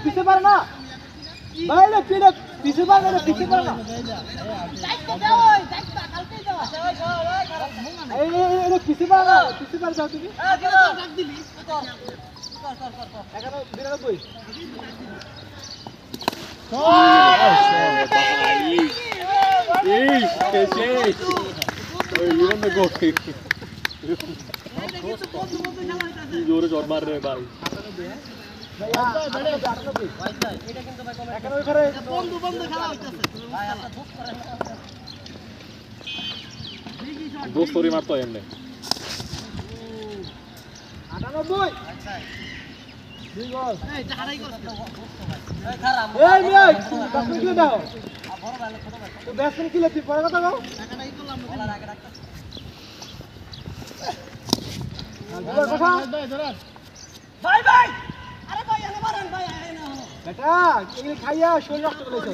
পিছে পার না ভাই রে পিছে পিছে পার না পিছে পার না দায়িত্ব দাও ওই দায়িত্ব কালকেই দাও এই পিছে পার না পিছে পার যাও তুমি ডাক দিলি কর 91 जोरे शॉट मार रहे भाई दो स्टोरी मारता है हमने 98 ঠিক আছে এই হারাই করছ এই খারাপ এই মিয়া বাসন কি দাও বড় ভাই ছোট ভাই তো ব্যাটসম্যান কি লাগছে পরে কথা কও টাকাটা ই করলাম বলার আগে রাখতা ভাই ভাই আরে ভাই এনে মারেন ভাই আয় না বেটা এগুলি খাইয়া শরীর নষ্ট করেছো